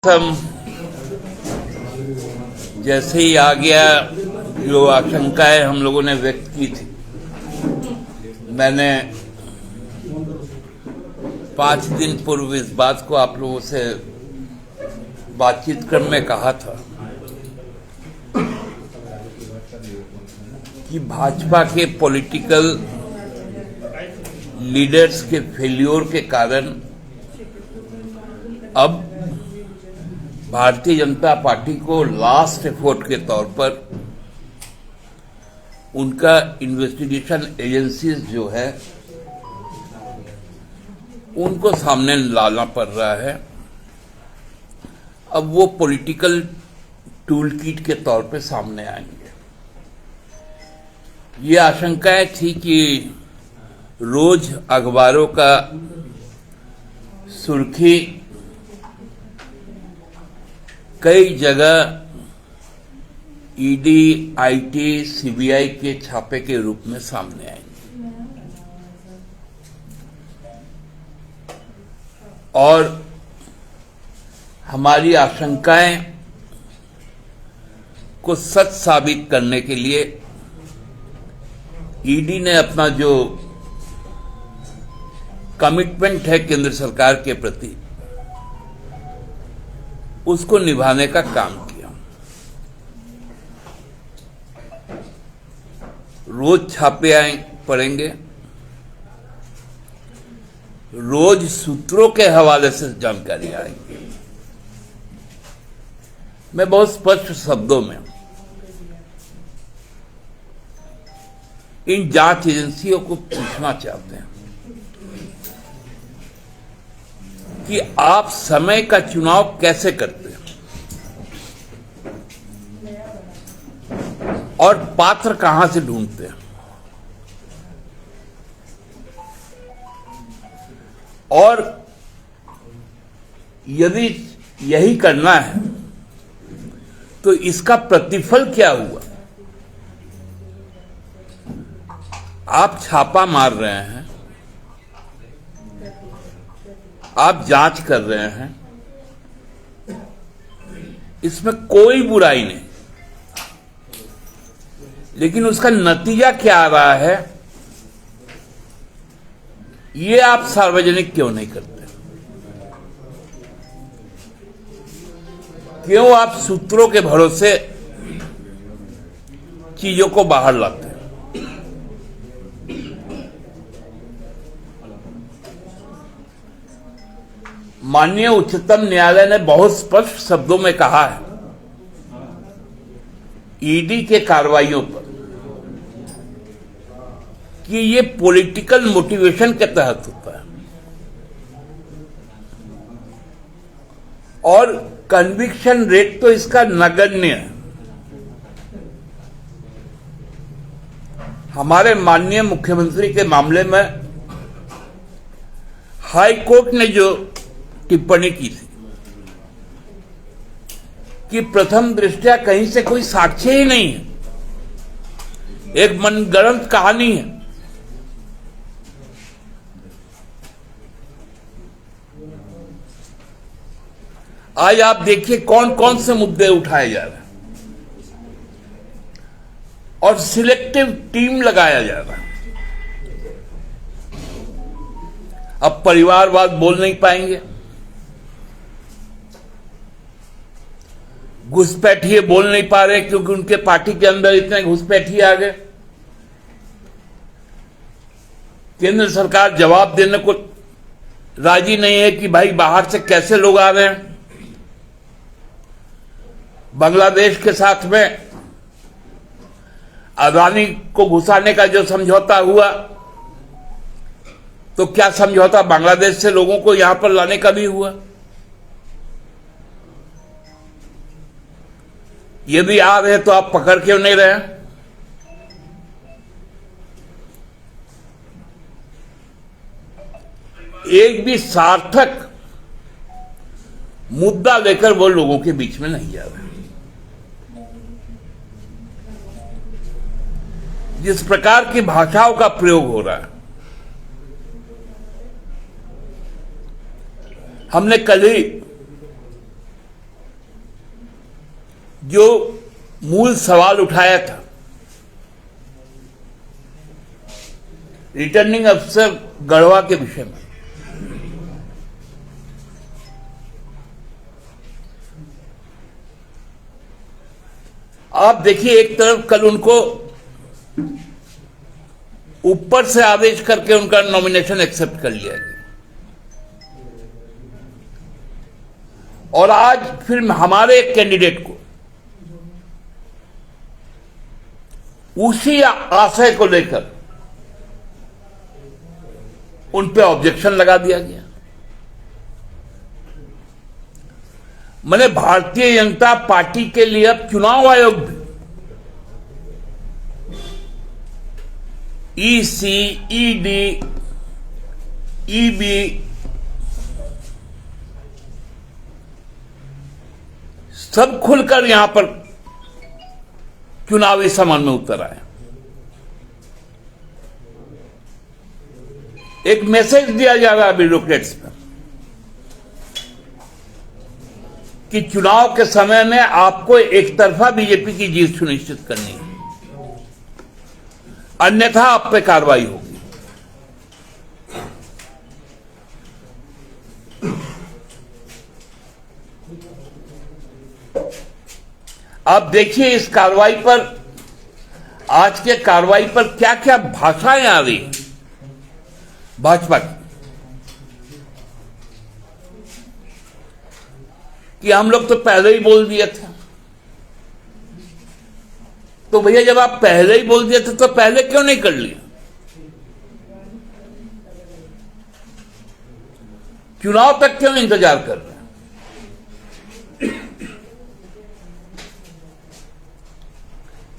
हम जैसे ही आ गया, जो आशंकाएं हम लोगों ने व्यक्त की थी, मैंने 5 दिन पूर्व इस बात को आप लोगों से बातचीत करने में कहा था कि भाजपा के पॉलिटिकल लीडर्स के फेल्योर के कारण अब भारतीय जनता पार्टी को लास्ट एफर्ट के तौर पर उनका इन्वेस्टिगेशन एजेंसीज जो है उनको सामने लाना पड़ रहा है। अब वो पॉलिटिकल टूल किट के तौर पे सामने आएंगे। ये आशंकाएं थी कि रोज अखबारों का सुर्खी कई जगह ईडी, आईटी, सीबीआई के छापे के रूप में सामने आएंगे और हमारी आशंकाएं को सच साबित करने के लिए ईडी ने अपना जो कमिटमेंट है केंद्र सरकार के प्रति, उसको निभाने का काम किया। रोज छापे पड़ेंगे, रोज सूत्रों के हवाले से जानकारी आएगी। मैं बहुत स्पष्ट शब्दों में इन जांच एजेंसियों को पूछना चाहते हैं कि आप समय का चुनाव कैसे करते हैं और पात्र कहां से ढूंढते हैं, और यदि यही करना है तो इसका प्रतिफल क्या हुआ। आप छापा मार रहे हैं, आप जांच कर रहे हैं, इसमें कोई बुराई नहीं, लेकिन उसका नतीजा क्या आ रहा है ये आप सार्वजनिक क्यों नहीं करते? क्यों आप सूत्रों के भरोसे चीजों को बाहर लाते हैं? माननीय उच्चतम न्यायालय ने बहुत स्पष्ट शब्दों में कहा है ईडी के कार्रवाइयों पर कि ये पॉलिटिकल मोटिवेशन के तहत होता है और कन्विक्शन रेट तो इसका नगण्य है। हमारे माननीय मुख्यमंत्री के मामले में हाई कोर्ट ने जो टिप्पणी की थी कि प्रथम दृष्टया कहीं से कोई साक्ष्य ही नहीं है, एक मनगढ़ंत कहानी है। आज आप देखिए कौन कौन से मुद्दे उठाए जा रहे हैं और सिलेक्टिव टीम लगाया जा रहा है। अब परिवारवाद बोल नहीं पाएंगे, घुसपैठिए बोल नहीं पा रहे क्योंकि उनके पार्टी के अंदर इतने घुसपैठिए आ गए। केंद्र सरकार जवाब देने को राजी नहीं है कि भाई बाहर से कैसे लोग आ रहे हैं। बांग्लादेश के साथ में अदानी को घुसाने का जो समझौता हुआ, तो क्या समझौता बांग्लादेश से लोगों को यहां पर लाने का भी हुआ? यदि आ रहे तो आप पकड़ क्यों नहीं रहे? एक भी सार्थक मुद्दा लेकर वो लोगों के बीच में नहीं जा रहे। जिस प्रकार की भाषाओं का प्रयोग हो रहा है, हमने कल ही जो मूल सवाल उठाया था रिटर्निंग अफसर गढ़वा के विषय में, आप देखिए, एक तरफ कल उनको ऊपर से आदेश करके उनका नॉमिनेशन एक्सेप्ट कर लिया गया, और आज फिर हमारे एक कैंडिडेट को उसी आशय को लेकर उन पे ऑब्जेक्शन लगा दिया गया। मैंने भारतीय जनता पार्टी के लिए अब चुनाव आयोग भी ईसी, ईडी, ईबी सब खुलकर यहां पर चुनावी सामान में उतर आए। एक मैसेज दिया जा रहा है ब्यूरोक्रेट्स पर कि चुनाव के समय में आपको एक तरफा बीजेपी की जीत सुनिश्चित करनी है, अन्यथा आप पे कार्रवाई होगी। आप देखिए इस कार्रवाई पर, आज के कार्रवाई पर क्या क्या भाषाएं आ रही हैं भाजपा की, कि हम लोग तो पहले ही बोल दिए थे। तो भैया जब आप पहले ही बोल दिए थे तो पहले क्यों नहीं कर लिया? चुनाव तक क्यों इंतजार कर रहे हैं?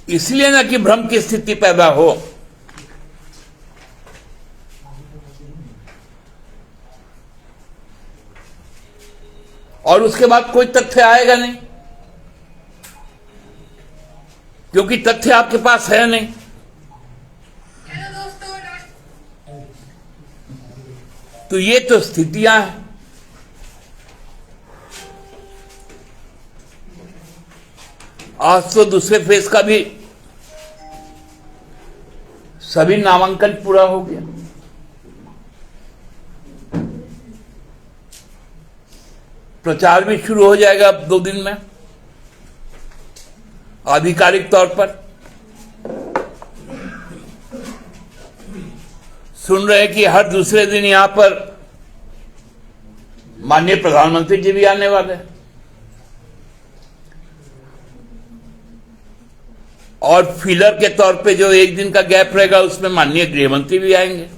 इसलिए ना कि भ्रम की स्थिति पैदा हो, और उसके बाद कोई तथ्य आएगा नहीं, क्योंकि तथ्य आपके पास है नहीं। तो ये तो स्थितियां हैं। आज तो दूसरे फेज का भी सभी नामांकन पूरा हो गया। प्रचार भी शुरू हो जाएगा अब 2 दिन में आधिकारिक तौर पर। सुन रहे हैं कि हर दूसरे दिन यहां पर माननीय प्रधानमंत्री जी भी आने वाले हैं, और फिलर के तौर पे जो 1 दिन का गैप रहेगा उसमें माननीय गृहमंत्री भी आएंगे।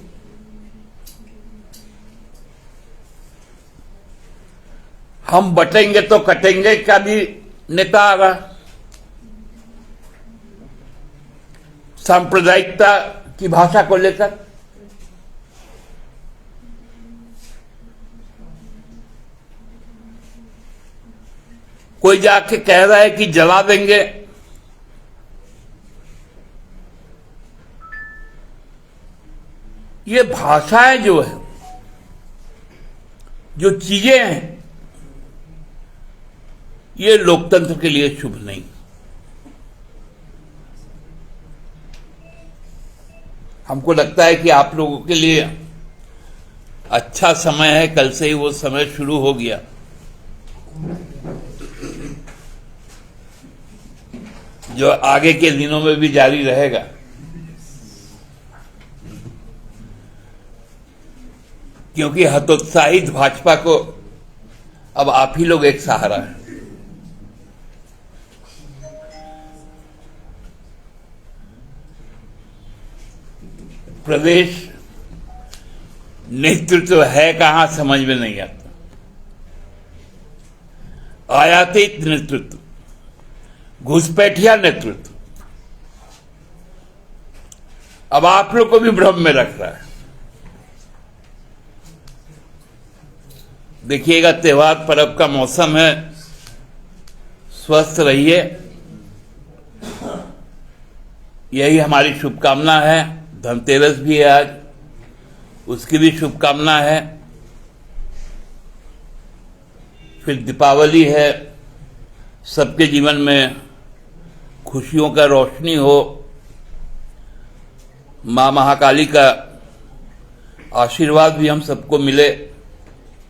हम बटेंगे तो कटेंगे का भी नेता आ रहा, सांप्रदायिकता की भाषा को लेकर। कोई जाके कह रहा है कि जला देंगे। ये भाषाएं जो है, जो चीजें हैं, ये लोकतंत्र के लिए शुभ नहीं। हमको लगता है कि आप लोगों के लिए अच्छा समय है, कल से ही वो समय शुरू हो गया। जो आगे के दिनों में भी जारी रहेगा। क्योंकि हतोत्साहित भाजपा को अब आप ही लोग एक सहारा है। प्रदेश नेतृत्व है कहां समझ में नहीं आता। आयातित नेतृत्व, घुसपैठिया नेतृत्व अब आप लोग को भी भ्रम में रख रहा है। देखिएगा, त्योहार पर्व का मौसम है, स्वस्थ रहिए, यही हमारी शुभकामना है। धनतेरस भी है आज, उसकी भी शुभकामना है। फिर दीपावली है, सबके जीवन में खुशियों का रोशनी हो, मां महाकाली का आशीर्वाद भी हम सबको मिले,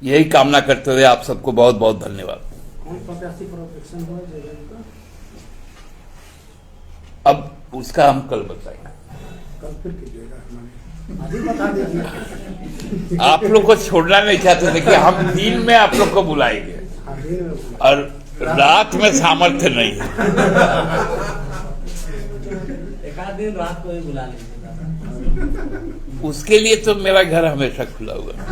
यही कामना करते हुए आप सबको बहुत बहुत धन्यवाद। अब उसका हम कल बताएंगे। कल फिर कीजिएगा, अभी बता दीजिए। आप लोग को छोड़ना नहीं चाहते थे कि हम दिन में आप लोग को बुलाएंगे और रात में सामर्थ्य नहीं है। एक आध दिन रात को ही बुला लीजिए। उसके लिए तो मेरा घर हमेशा खुला हुआ है।